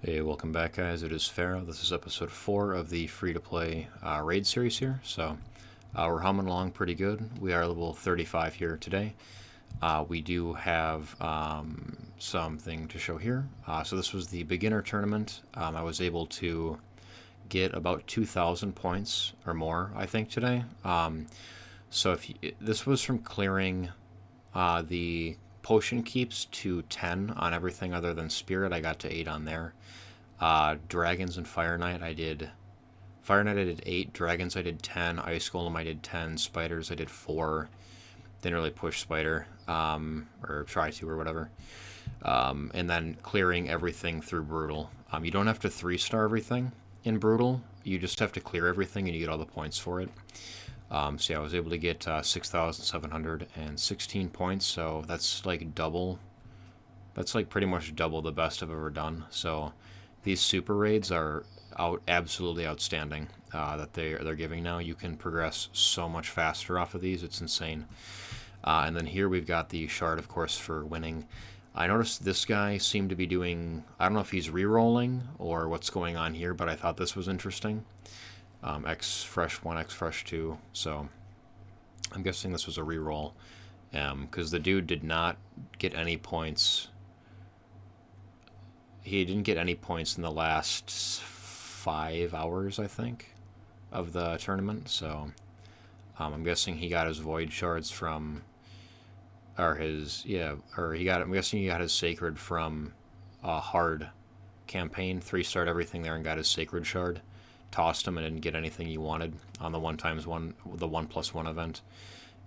Hey, welcome back, guys. It is Pharaoh. This is episode 4 of the free-to-play raid series here. So we're humming along pretty good. We are level 35 here today. We do have something to show here. So this was the beginner tournament. I was able to get about 2,000 points or more, I think, today. So this was from clearing the potion keeps to 10 on everything other than spirit. I got to 8 on there. Dragons and Fire Knight, I did 8, Dragons I did 10, Ice Golem I did 10, Spiders I did 4. Didn't really push Spider, or try to, or whatever. And then clearing everything through Brutal. You don't have to 3-star everything in Brutal, you just have to clear everything and you get all the points for it. So yeah, I was able to get 6,716 points, so that's like double. That's like pretty much double the best I've ever done. So these super raids are absolutely outstanding that they're giving now. You can progress so much faster off of these. It's insane. And then here we've got the shard, of course, for winning. I noticed this guy seemed to be doing, I don't know if he's re-rolling or what's going on here, but I thought this was interesting. X fresh 1, X fresh 2. So I'm guessing this was a re-roll because the dude did not get any points. He didn't get any points in the last 5 hours, I think, of the tournament. So I'm guessing he got his void shards from, or his, yeah, or he got, I'm guessing he got his sacred from a hard campaign, 3-starred everything there and got his sacred shard. Tossed him and didn't get anything he wanted on the 1x1, the 1+1 event,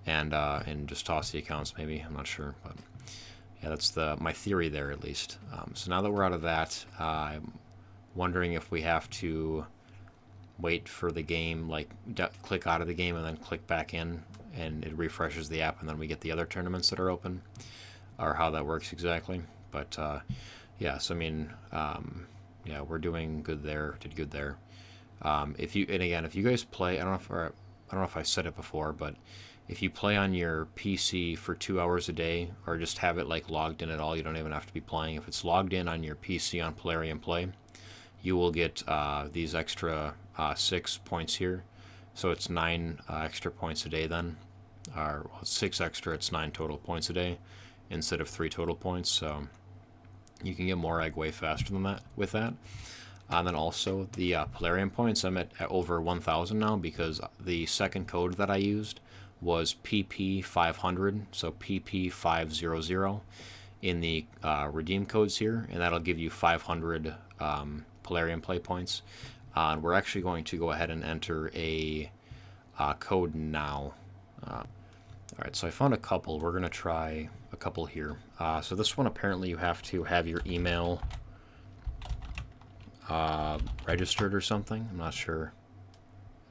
and just tossed the accounts. Maybe, I'm not sure, but yeah, that's my theory there at least. So now that we're out of that, I'm wondering if we have to wait for the game, like click out of the game and then click back in, and it refreshes the app, and then we get the other tournaments that are open, or how that works exactly. But yeah, so I mean, yeah, we're doing good there. Did good there. If you guys play, I don't know if I said it before, but if you play on your PC for 2 hours a day, or just have it like logged in at all, you don't even have to be playing. If it's logged in on your PC on Polarium Play, you will get these extra 6 points here. So it's 9 extra points a day then, or 6 extra. It's 9 total points a day instead of 3 total points. So you can get more egg way faster than that with that. And then also the Polarium points, I'm at over 1,000 now because the second code that I used was PP500, so PP500 in the redeem codes here, and that'll give you 500 Polarium play points. And we're actually going to go ahead and enter a code now. Alright, so I found a couple. We're going to try a couple here. So this one, apparently you have to have your email registered or something. I'm not sure.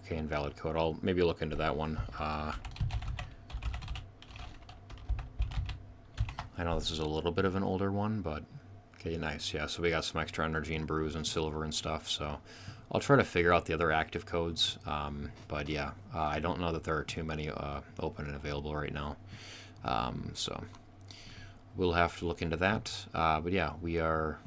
Okay, invalid code. I'll maybe look into that one. I know this is a little bit of an older one, but okay, nice. Yeah, so we got some extra energy and brews and silver and stuff, so I'll try to figure out the other active codes. But yeah, I don't know that there are too many open and available right now. So we'll have to look into that. But yeah, we are...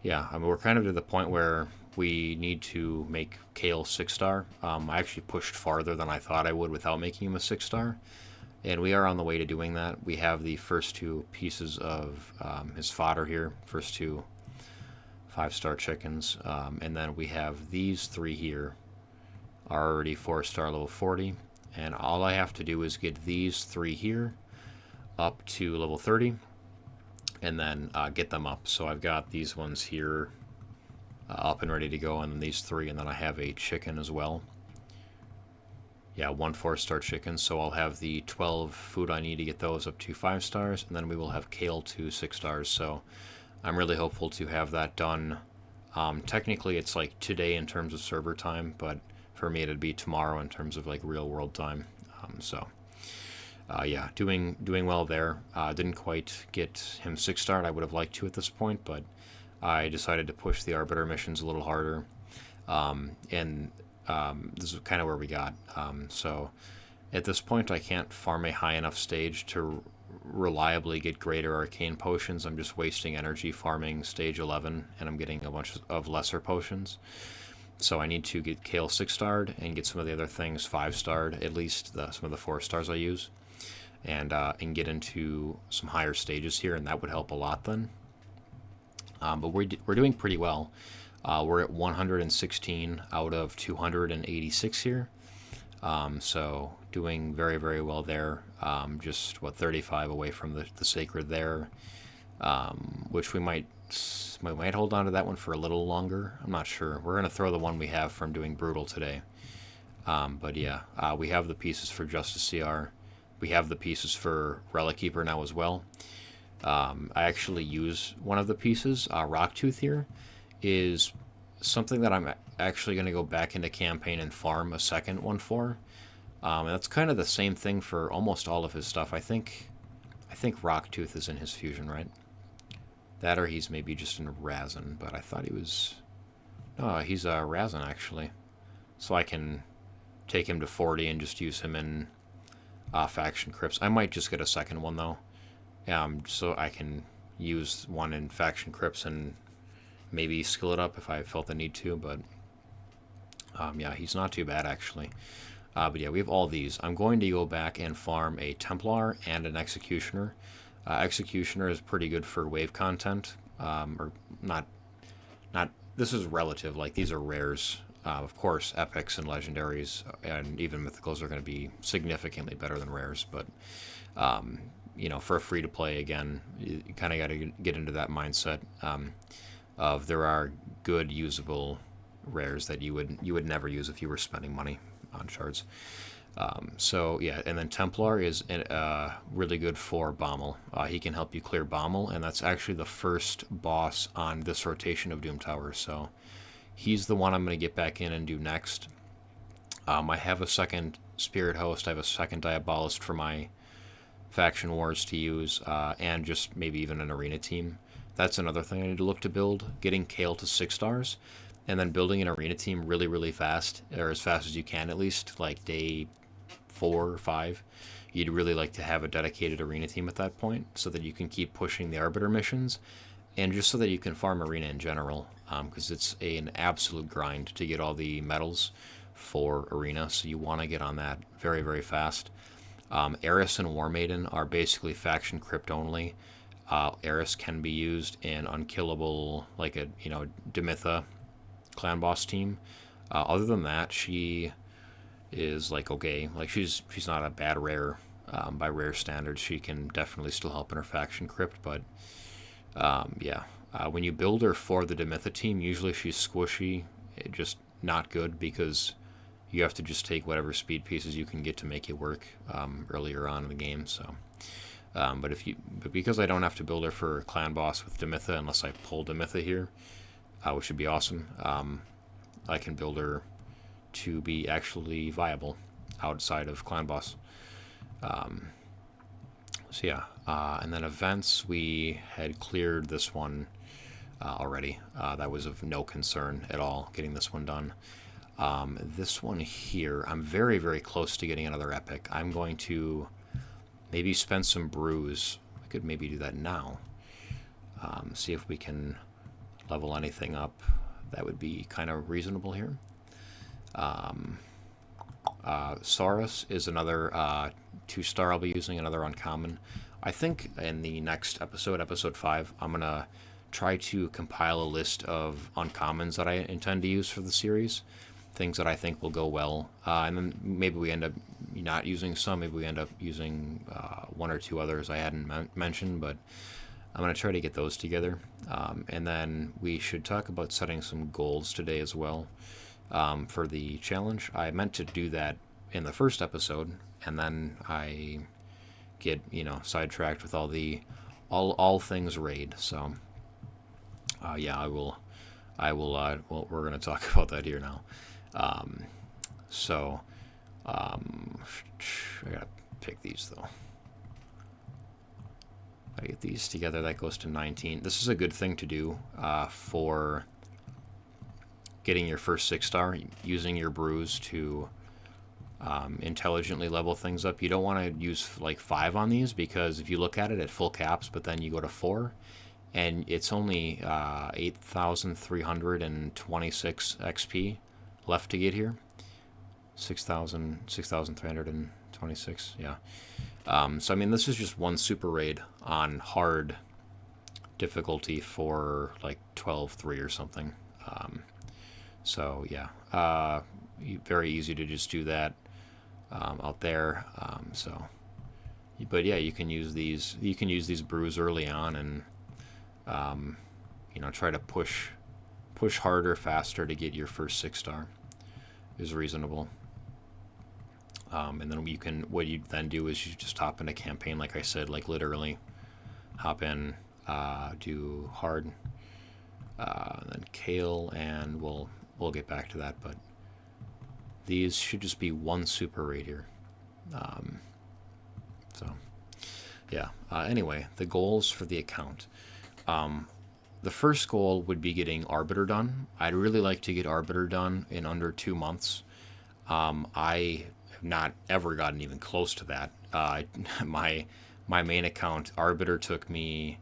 Yeah, I mean, we're kind of to the point where we need to make Kale 6-star. I actually pushed farther than I thought I would without making him a 6-star. And we are on the way to doing that. We have the first 2 pieces of his fodder here, first 2 5-star chickens. And then we have these 3 here are already 4-star level 40. And all I have to do is get these 3 here up to level 30. And then get them up. So I've got these ones here up and ready to go, and then these 3, and then I have a chicken as well. Yeah, 1 4-star chicken, so I'll have the 12 food I need to get those up to 5 stars, and then we will have kale to 6 stars, so I'm really hopeful to have that done. Technically it's like today in terms of server time, but for me it'd be tomorrow in terms of like real world time. Yeah, doing well there. Didn't quite get him 6-starred. I would have liked to at this point, but I decided to push the Arbiter missions a little harder. And this is kind of where we got. So at this point, I can't farm a high enough stage to reliably get greater arcane potions, I'm just wasting energy farming stage 11, and I'm getting a bunch of lesser potions. So I need to get Kale 6-starred and get some of the other things 5-starred, at least some of the 4-stars I use, and get into some higher stages here, and that would help a lot then. But we're doing pretty well. We're at 116 out of 286 here. So doing very, very well there. Just, 35 away from the Sacred there, which we might hold on to that one for a little longer. I'm not sure. We're going to throw the one we have from doing Brutal today. But yeah, we have the pieces for Justice CR. We have the pieces for Relic Keeper now as well. I actually use one of the pieces. Rocktooth here is something that I'm actually going to go back into campaign and farm a second one for. And that's kind of the same thing for almost all of his stuff. I think Rocktooth is in his fusion, right? That, or he's maybe just in Razin, but I thought he was... No, he's Razin, actually. So I can take him to 40 and just use him in Faction Crypts. I might just get a second one, though. So I can use one in Faction Crypts and maybe skill it up if I felt the need to, but yeah, he's not too bad, actually. But yeah, we have all these. I'm going to go back and farm a Templar and an Executioner. Executioner is pretty good for wave content, or not. This is relative. Like, these are rares. Of course, epics and legendaries and even mythicals are going to be significantly better than rares. But for a free to play, again, you kind of got to get into that mindset of there are good usable rares that you would never use if you were spending money on shards. So yeah, and then Templar is really good for Bommel. He can help you clear Bommel, and that's actually the first boss on this rotation of Doom Towers. So he's the one I'm going to get back in and do next. I have a second Spirit Host. I have a second Diabolist for my Faction Wars to use, and just maybe even an Arena team. That's another thing I need to look to build. Getting Kale to 6-stars, and then building an Arena team really, really fast, or as fast as you can at least, like day 4 or 5. You'd really like to have a dedicated Arena team at that point, so that you can keep pushing the Arbiter missions, and just so that you can farm Arena in general, because it's an absolute grind to get all the medals for Arena, so you want to get on that very, very fast. Eris and War Maiden are basically Faction Crypt only. Eris can be used in unkillable, like a Demitha clan boss team. Other than that, she is like okay, like she's not a bad rare by rare standards. She can definitely still help in her Faction Crypt, but when you build her for the Demitha team, usually she's squishy, just not good, because you have to just take whatever speed pieces you can get to make it work earlier on in the game. So, but because I don't have to build her for clan boss with Demitha unless I pull Demitha here, which would be awesome, I can build her to be actually viable outside of clan boss. So yeah, and then events, we had cleared this one already. That was of no concern at all, getting this one done. This one here, I'm very, very close to getting another epic. I'm going to maybe spend some brews. I could maybe do that now. See if we can level anything up. That would be kind of reasonable here. Saurus is another 2-star I'll be using, another uncommon. I think in the next episode, episode 5, I'm going to try to compile a list of uncommons that I intend to use for the series. Things that I think will go well. And then maybe we end up not using some, maybe we end up using 1 or 2 others I hadn't mentioned, but I'm going to try to get those together. And then we should talk about setting some goals today as well for the challenge. I meant to do that in the first episode, and then I get sidetracked with all things raid. So yeah, I will. Well, we're going to talk about that here now. I gotta pick these though. I get these together, that goes to 19. This is a good thing to do for getting your first 6-star, using your brews to intelligently level things up. You don't want to use like 5 on these, because if you look at it at full caps, but then you go to 4, and it's only 8,326 XP left to get here. 6,326, yeah. So I mean, this is just one super raid on hard difficulty for like 12.3 or something. So yeah, very easy to just do that out there. But yeah, you can use these. You can use these brews early on, and try to push harder, faster to get your first 6-star is reasonable. And then what you then do is you just hop in a campaign, like I said, like literally hop in, do hard, then kale, and we'll get back to that. But these should just be one super raid here. Yeah. Anyway, the goals for the account. The first goal would be getting Arbiter done. I'd really like to get Arbiter done in under 2 months. I have not ever gotten even close to that. My main account, Arbiter, took me,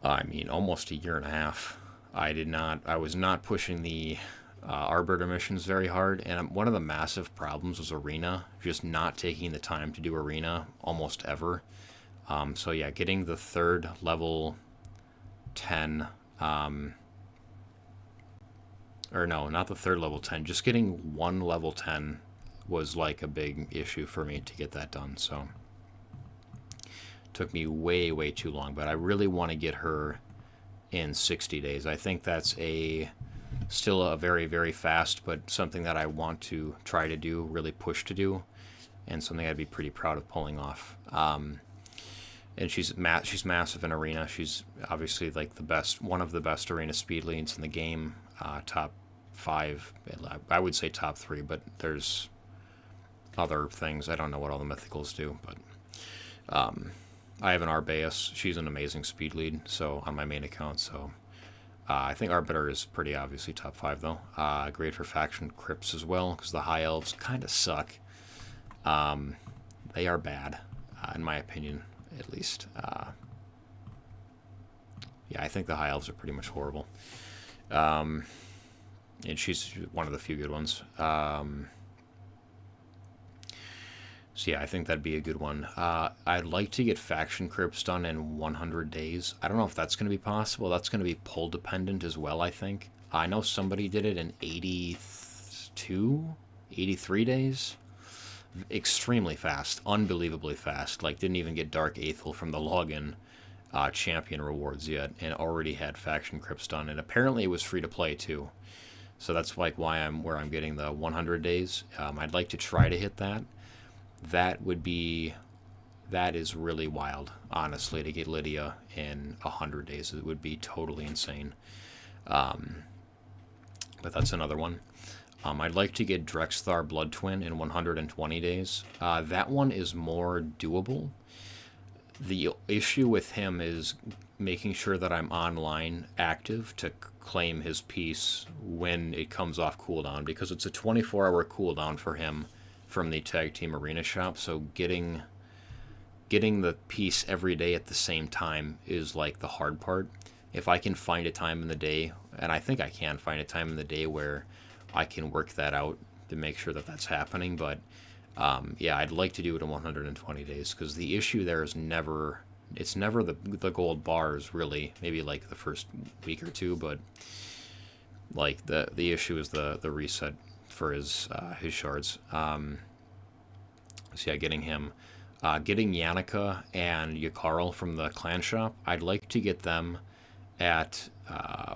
almost a year and a half. I was not pushing the Arbiter missions very hard, and one of the massive problems was Arena, just not taking the time to do Arena almost ever. So yeah, getting the 3rd level 10, or no, not the 3rd level 10, just getting 1 level 10 was like a big issue for me to get that done. So took me way, way too long, but I really want to get her in 60 days. I think that's still a very, very fast, but something that I want to try to do, really push to do, and something I'd be pretty proud of pulling off. And she's massive in Arena. She's obviously like one of the best Arena speed leads in the game. Top 5, I would say top 3, but there's other things. I don't know what all the mythicals do, but I have an Arbaeus. She's an amazing speed lead, so on my main account. So I think Arbiter is pretty obviously top 5 though. Great for faction crypts as well, because the high elves kind of suck. They are bad, in my opinion, at least. Yeah, I think the high elves are pretty much horrible. And she's one of the few good ones. So yeah, I think that'd be a good one. I'd like to get faction crypts done in 100 days. I don't know if that's going to be possible. That's going to be pull dependent as well, I think. I know somebody did it in 82, 83 days. Extremely fast, unbelievably fast. Like, didn't even get Dark Aethel from the login champion rewards yet, and already had faction crypts done. And apparently it was free to play too. So that's like where I'm getting the 100 days. I'd like to try to hit that. That is really wild, honestly, to get Lydia in 100 days. It would be totally insane. But that's another one. I'd like to get Drexthar Blood Twin in 120 days. That one is more doable. The issue with him is making sure that I'm online active to claim his piece when it comes off cooldown, because it's a 24-hour cooldown for him from the Tag Team Arena shop. So getting the piece every day at the same time is like the hard part. If I can find a time in the day, and I think I can find a time in the day where I can work that out to make sure that that's happening. But yeah, I'd like to do it in 120 days, because the issue there is never the gold bars, really. Maybe like the first week or two, but like the issue is the reset for his shards. So yeah, getting him, getting Yannicka and Yakarl from the clan shop. I'd like to get them at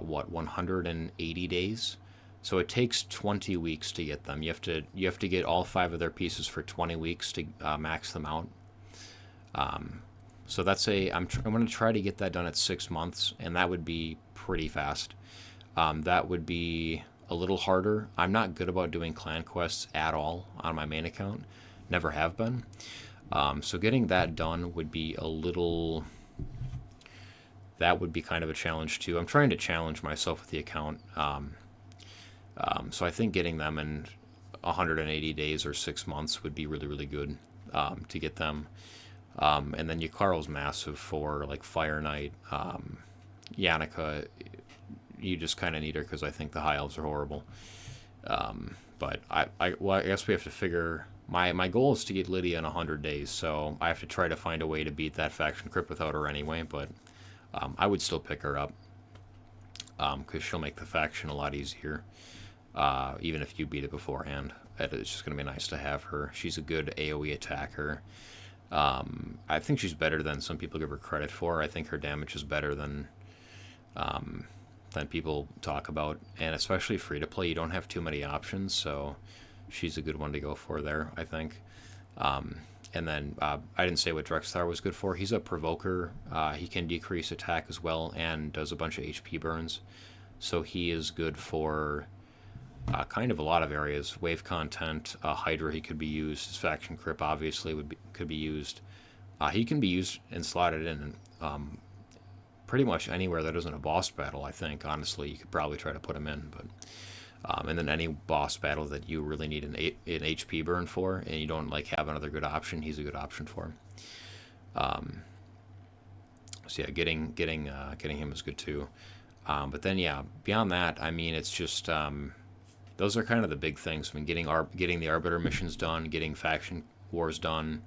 180 days. So it takes 20 weeks to get them. You have to get all 5 of their pieces for 20 weeks to max them out. So that's I'm going to try to get that done at 6 months, and that would be pretty fast. That would be a little harder. I'm not good about doing clan quests at all on my main account. Never have been. So getting that done would be that would be kind of a challenge too. I'm trying to challenge myself with the account. So I think getting them in 180 days or 6 months would be really, really good to get them. And then Yakaro's massive for like Fire Knight. Yannicka, you just kind of need her because I think the high elves are horrible. But well, I guess we have to figure. My goal is to get Lydia in 100 days, so I have to try to find a way to beat that faction crypt without her anyway. But I would still pick her up because she'll make the faction a lot easier, even if you beat it beforehand. It's just going to be nice to have her. She's a good AoE attacker. I think she's better than some people give her credit for. I think her damage is better than people talk about, and especially free to play, you don't have too many options, so she's a good one to go for there, I think. And then I didn't say what Drexthar was good for. He's a provoker. He can decrease attack as well and does a bunch of HP burns, so he is good for kind of a lot of areas. Wave content, Hydra, he could be used. His faction crypt obviously could be used. He can be used and slotted in pretty much anywhere that isn't a boss battle. I think honestly you could probably try to put him in, but and then any boss battle that you really need an HP burn for, and you don't like have another good option, he's a good option for him. So yeah, getting him is good too. But then yeah, beyond that, I mean, it's just those are kind of the big things. I mean, getting the Arbiter missions done, getting faction wars done,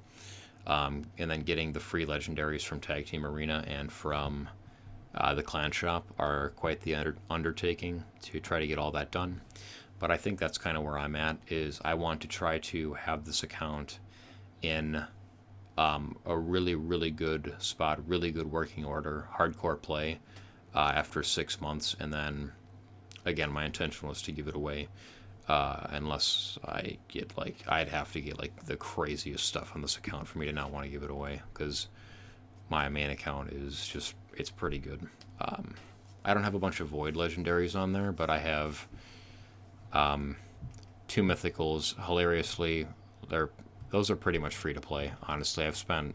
and then getting the free legendaries from Tag Team Arena and from the clan shop are quite the undertaking to try to get all that done. But I think that's kind of where I'm at, is I want to try to have this account in a really, really good spot, really good working order, hardcore play after 6 months. And then, again, my intention was to give it away unless I get, like, I'd have to get, like, the craziest stuff on this account for me to not want to give it away, because my main account is just, it's pretty good. I don't have a bunch of Void legendaries on there, but I have 2 mythicals. Hilariously, those are pretty much free to play. Honestly, I've spent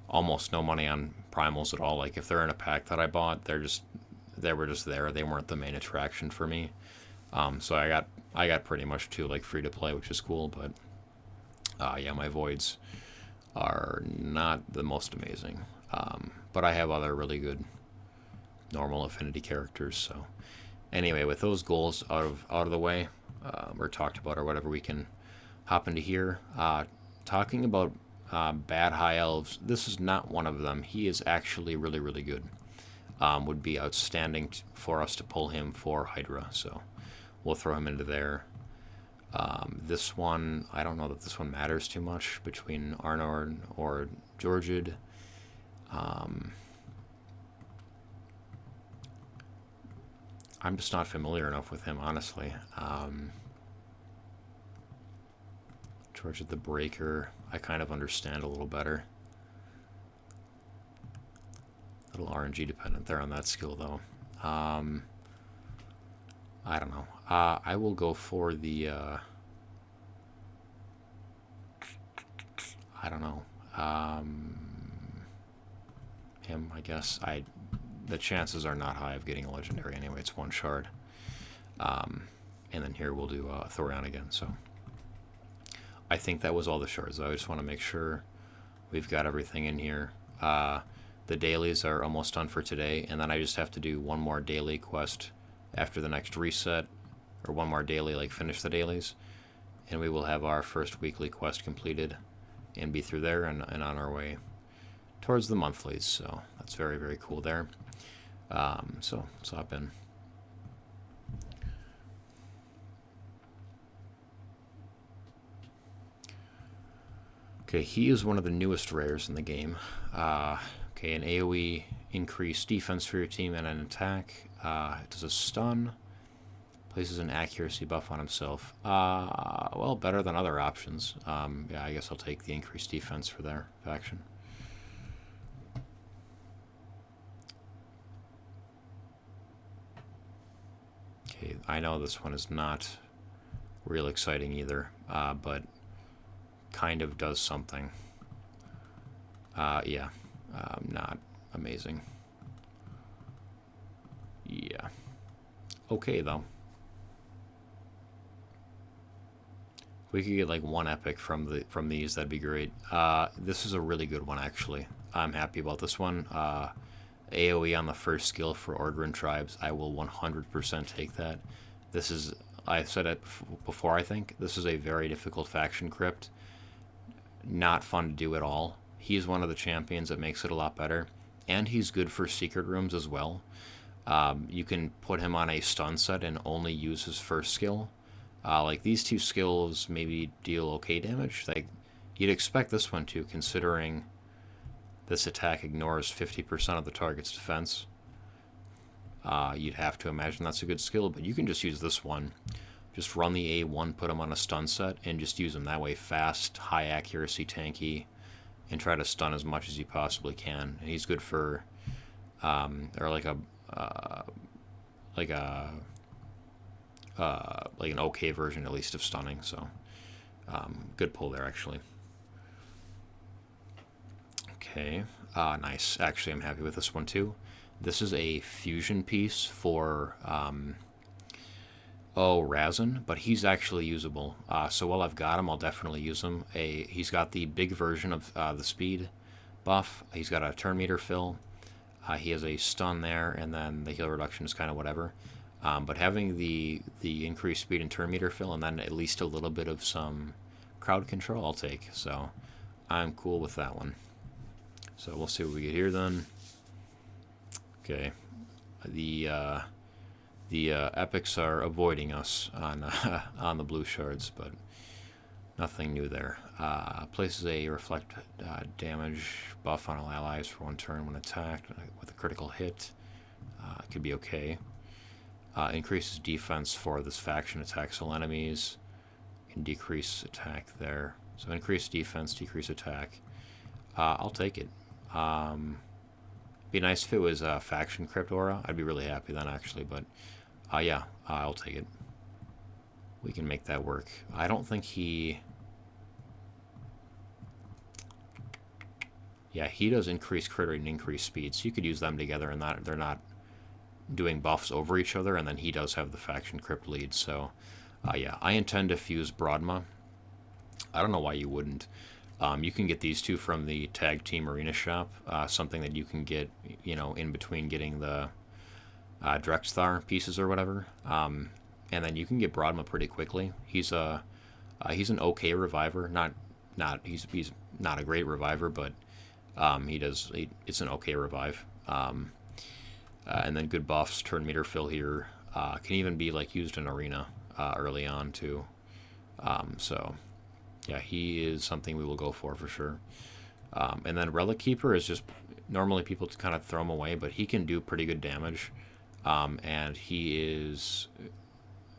almost no money on primals at all. Like, if they're in a pack that I bought, they were just there. They weren't the main attraction for me. So I got pretty much 2 like free to play, which is cool. But yeah, my voids are not the most amazing. But I have other really good normal affinity characters. So anyway, with those goals out of the way, or talked about, or whatever, we can hop into here. Talking about bad high elves, this is not one of them. He is actually really, really good. Would be outstanding for us to pull him for Hydra, so we'll throw him into there. This one, I don't know that this one matters too much between Arnor or Jorgid. I'm just not familiar enough with him, honestly. Jorgid the Breaker, I kind of understand a little better. A little RNG dependent there on that skill, though. I don't know. I will go for the... I don't know. Him, I guess. The chances are not high of getting a legendary anyway. It's 1 shard. And then here we'll do Thorion again. So I think that was all the shards, though. I just want to make sure we've got everything in here. The dailies are almost done for today, and then I just have to do 1 more daily quest after the next reset, or 1 more daily, like finish the dailies, and we will have our first weekly quest completed and be through there and on our way towards the monthlies. So that's very, very cool there. So let's hop in. Okay, he is one of the newest rares in the game. Okay, an AoE increased defense for your team and an attack. It does a stun. Places an accuracy buff on himself. Well, better than other options. Yeah, I guess I'll take the increased defense for their faction. Okay, I know this one is not real exciting either, but kind of does something. Yeah, not amazing. Yeah. Okay, though. we could get like one epic from these, that'd be great. This is a really good one actually. I'm happy about this one. AoE on the first skill for Order and Tribes. I will 100% take that. This is, I said it before, I think this is a very difficult faction crypt. Not fun to do at all. He's one of the champions that makes it a lot better, and he's good for secret rooms as well. You can put him on a stun set and only use his first skill. Like these two skills maybe deal okay damage. Like you'd expect this one to, considering this attack ignores 50% of the target's defense. You'd have to imagine that's a good skill, but you can just use this one. Just run the A1, put him on a stun set, and just use him that way. Fast, high accuracy, tanky, and try to stun as much as you possibly can. And he's good for, or like an okay version at least of stunning. So, good pull there actually. Okay, nice. Actually, I'm happy with this one too. This is a fusion piece for Razin, but he's actually usable. So while I've got him, I'll definitely use him. He's got the big version of the speed buff. He's got a turn meter fill. He has a stun there, and then the heal reduction is kind of whatever. But having the increased speed and turn meter fill, and then at least a little bit of some crowd control, I'll take. So I'm cool with that one. So we'll see what we get here then. Okay, the epics are avoiding us on on the blue shards, but nothing new there. Places a reflect damage buff on all allies for 1 turn when attacked with a critical hit. Could be okay. Increases defense for this faction, attacks all enemies. Can decrease attack there. So increase defense, decrease attack. I'll take it. Be nice if it was a faction crypt aura. I'd be really happy then actually, but yeah, I'll take it. We can make that work. I don't think he... Yeah, he does increase crit rate and increase speed, so you could use them together, and they're not doing buffs over each other, and then he does have the faction crypt lead, so yeah, I intend to fuse Broadma. I don't know why you wouldn't. You can get these two from the Tag Team Arena shop, something that you can get, you know, in between getting the Drexthar pieces or whatever, and then you can get Broadma pretty quickly. He's an okay reviver, he's not a great reviver, but it's an okay revive. And then good buffs, turn meter fill here, can even be like used in Arena early on too. So yeah, he is something we will go for sure. And then Relic Keeper is just, normally people kind of throw him away, but he can do pretty good damage. And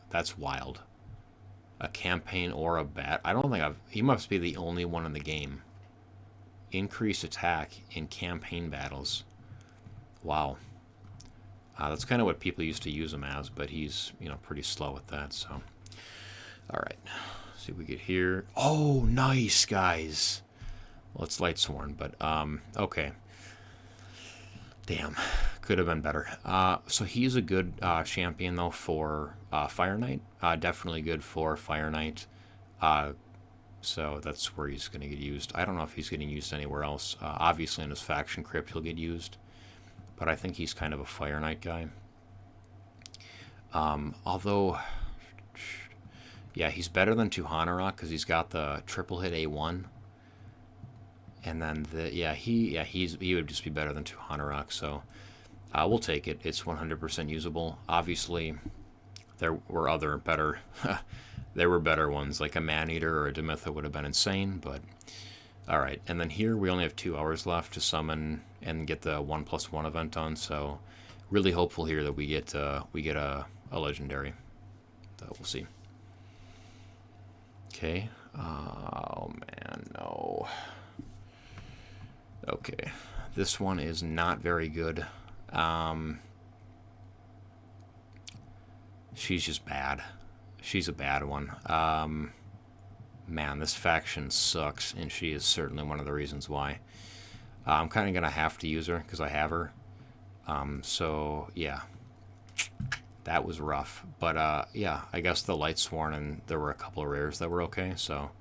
that's wild. A campaign or a bat. I don't think he must be the only one in the game. Increased attack in campaign battles. Wow. That's kind of what people used to use him as, but he's, you know, pretty slow with that, so. All right. See what we get here. Oh, nice, guys. Well, it's Lightsworn, but okay. Damn, could have been better. So he's a good champion though for Fire Knight. Definitely good for Fire Knight. So that's where he's going to get used. I don't know if he's getting used anywhere else. Obviously in his faction crypt he'll get used, but I think he's kind of a Fire Knight guy. Although, yeah, he's better than Tuhanarok because he's got the triple hit A1. And then he would just be better than Tuhanarok, so we'll take it. It's 100% usable. Obviously, there were other better, there were better ones, like a Maneater or a Demitha would have been insane, but all right. And then here we only have 2 hours left to summon and get the 1+1 event done, so really hopeful here that we get a legendary. We'll see. Okay. Oh man, no. Okay, this one is not very good. She's just bad. She's a bad one. Man, this faction sucks, and she is certainly one of the reasons why. I'm kind of going to have to use her because I have her. So, yeah. that was rough. But yeah, I guess the lights sworn and there were a couple of rares that were okay. So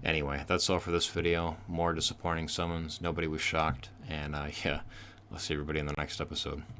anyway, that's all for this video. More disappointing summons. Nobody was shocked. And yeah, I'll see everybody in the next episode.